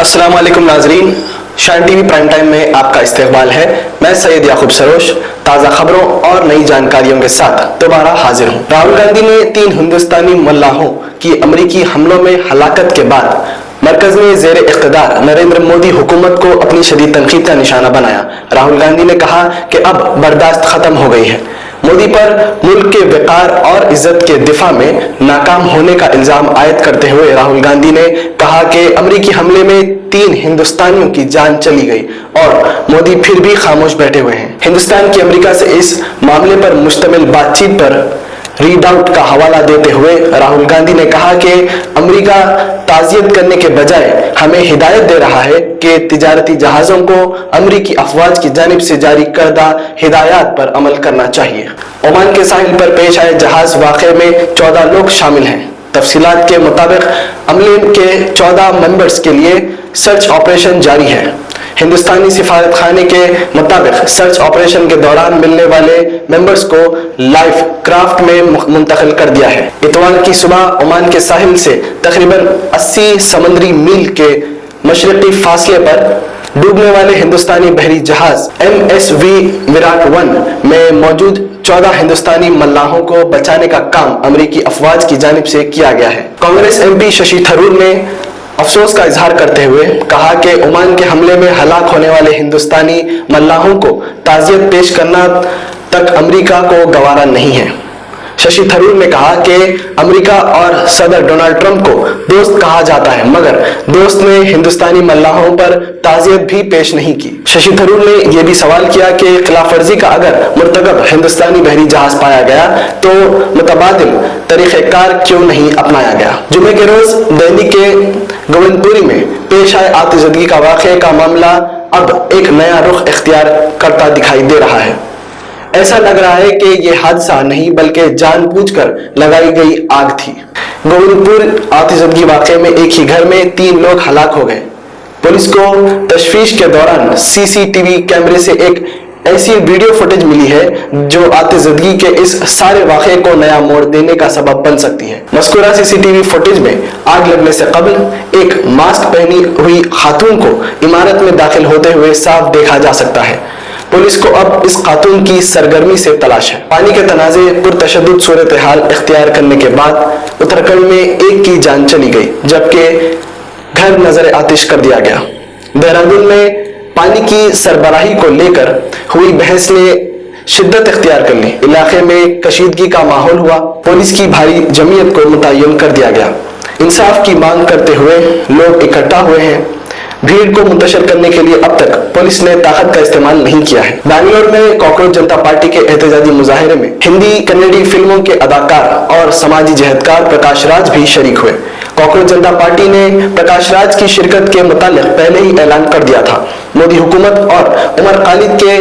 अस्सलाम वालेकुम नाजरीन, शान टीवी प्राइम टाइम में आपका इस्तकबाल है। मैं सैयद याकूब सरोश ताज़ा खबरों और नई जानकारियों के साथ दोबारा हाजिर हूँ। राहुल गांधी ने 3 हिंदुस्तानी मल्लाहों की अमरीकी हमलों में हलाकत के बाद मरकज में ज़ेर इख्तिदार नरेंद्र मोदी हुकूमत को अपनी शदीद तनकीद का निशाना बनाया। राहुल गांधी ने कहा कि अब बर्दाश्त खत्म हो गई है। मोदी पर मुल्क के वक़ार और इज्जत के दिफा में नाकाम होने का इल्जाम आयद करते हुए राहुल गांधी ने कहा कि अमरीकी हमले में 3 हिंदुस्तानियों की जान चली गई और मोदी फिर भी खामोश बैठे हुए हैं। हिंदुस्तान की अमेरिका से इस मामले पर मुश्तमिल बातचीत पर रीड आउट का हवाला देते हुए राहुल गांधी ने कहा कि अमेरिका ताज़ियत करने के बजाय हमें हिदायत दे रहा है कि तिजारती जहाज़ों को अमेरिकी अफवाज की जानिब से जारी करदा हिदायत पर अमल करना चाहिए। ओमान के साहिल पर पेश आए जहाज़ वाक़े में 14 लोग शामिल हैं। तफसीलात के मुताबिक अमले के 14 मेंबर्स के लिए सर्च ऑपरेशन जारी है। हिंदुस्तानी सिफारत खाने के मुताबिक सर्च ऑपरेशन के दौरान मिलने वाले मेंबर्स को लाइफ क्राफ्ट में मुंतकिल कर दिया है। इतवार की सुबह ओमान के साहिल से तकरीबन 80 समुद्री मील के मशरक़ी फासले पर डूबने वाले हिंदुस्तानी बहरी जहाज MSV विराट 1 में मौजूद 14 हिंदुस्तानी मल्लाहों को बचाने का काम अमेरिकी अफवाज की जानिब से किया गया है। कांग्रेस MP शशि थरूर ने अफसोस का इजहार करते हुए कहा कि ओमान के हमले में हलाक होने वाले हिंदुस्तानी मल्लाहों को ताज़ियत पेश करना तक अमेरिका को गवारा नहीं है। शशि थरूर ने कहा कि अमेरिका और सदर डोनाल्ड ट्रंप को दोस्त कहा जाता है, मगर दोस्त ने हिंदुस्तानी मल्लाहों पर ताज़ियत भी पेश नहीं की। शशि थरूर ने यह भी सवाल किया कि खिलाफ वर्जी का अगर मुर्तकब हिंदुस्तानी बहरी जहाज पाया गया तो मुतबादिल तरीक़ेकार क्यों नहीं अपनाया गया। जुमे के रोज दिल्ली के गोविंदपुरी में पेश आए आतिशबाजी का वाक़े का मामला अब एक नया रुख इख्तियार करता दिखाई दे रहा है। ऐसा लग रहा है कि यह हादसा नहीं बल्कि जानबूझकर लगाई गई आग थी। गोविंदपुर आतिशबाजी वाक़े में एक ही घर में 3 लोग हलाक हो गए। पुलिस को तशफीश के दौरान CCTV कैमरे से एक ऐसी वीडियो फुटेज मिली है जो आतिशबाजी के इस सारे वाक़े को नया मोड़ देने का सबब बन सकती है। मज़कूरा CCTV फुटेज में आग लगने से कबल एक मास्क पहनी हुई खातून को इमारत में दाखिल होते हुए साफ देखा जा सकता है। पुलिस को अब इस खातून की सरगर्मी से तलाश है। पानी के तनाज़े पुरतशद्दुद सूरत हाल इख्तियार करने के बाद उत्तराखंड में एक की जान चली गई जबकि घर नजर आतिश कर दिया गया। देहरादून में पानी की सरबराही को लेकर हुई बहस ने शिद्दत इख्तियार कर ली। इलाके में कशीदगी का माहौल हुआ। पुलिस की भारी जमीयत को मुतय्यन कर दिया गया। इंसाफ की मांग करते हुए लोग इकट्ठा हुए हैं। भीड़ को मुंतशिर करने के लिए अब तक पुलिस ने ताकत का इस्तेमाल नहीं किया है। बैंगलोर में कॉकरोच जनता पार्टी के एहतजाजी मुजाहिरे में हिंदी कन्नड़ी फिल्मों के अदाकार और समाजी जहदकार प्रकाश राज भी शरीक हुए। कॉकरोच जनता पार्टी ने प्रकाश राज की शिरकत के मुतालिक पहले ही ऐलान कर दिया था। मोदी हुकूमत और उमर खालिद के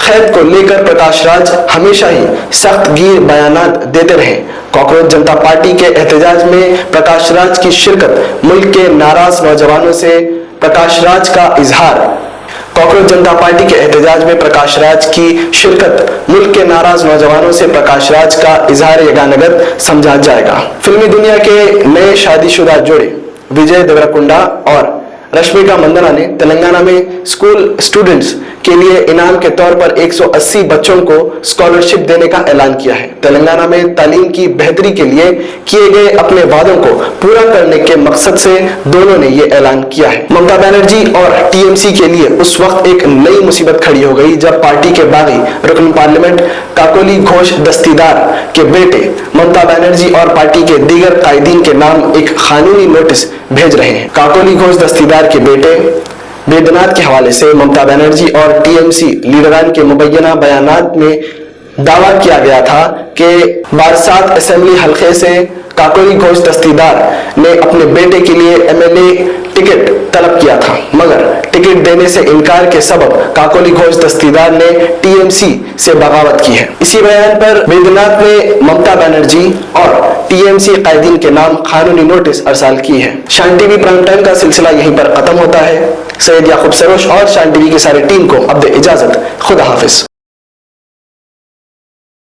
खैद को लेकर प्रकाश राज हमेशा ही सख्त गिर बयानात देते रहे। कॉकरोच जनता पार्टी के एहतजाज में प्रकाश राज की शिरकत मुल्क के नाराज नौजवानों से प्रकाश राज का इजहार। कॉकरोच जनता पार्टी के एहतजाज में प्रकाश राज की शिरकत मुल्क के नाराज नौजवानों से प्रकाश राज का इजहार यगानगत समझा जाएगा। फिल्मी दुनिया के नए शादीशुदा जोड़े विजय देवरकुंडा और रश्मिका मंदना ने तेलंगाना में स्कूल स्टूडेंट्स के लिए इनाम के तौर पर 180 बच्चों को स्कॉलरशिप देने का ऐलान किया है। तेलंगाना में तालीम की बेहतरी के लिए किए गए अपने वादों को पूरा करने के मकसद से दोनों ने ये ऐलान किया है। ममता बनर्जी और TMC के लिए उस वक्त एक नई मुसीबत खड़ी हो गई जब पार्टी के बागी रुकन पार्लियामेंट काकोली घोष दस्तीदार के बेटे ममता बनर्जी और पार्टी के दीगर कायदीन के नाम एक कानूनी नोटिस भेज रहे हैं। काकोली घोष दस्तीदार के बेटे वेदनाथ के हवाले से ममता बनर्जी और TMC लीडरान के मुबैना बयानात में दावा किया गया था कि बारसात असेंबली हल्के से काकोली घोष दस्तीदार ने अपने बेटे के लिए MLA टिकट तलब किया था, मगर टिकट देने से इनकार के सबब काकोली घोष दस्तीदार ने TMC से बगावत की है। इसी बयान पर वेदनाथ ने ममता बनर्जी और TMC कायदीन के नाम कानूनी नोटिस अरसाल की है। शान टीवी प्राइम टाइम का सिलसिला यहीं पर खत्म होता है। सैयद याकूब सरोश और शान टीवी की सारी टीम को अब दे इजाजत। खुदा हाफिज।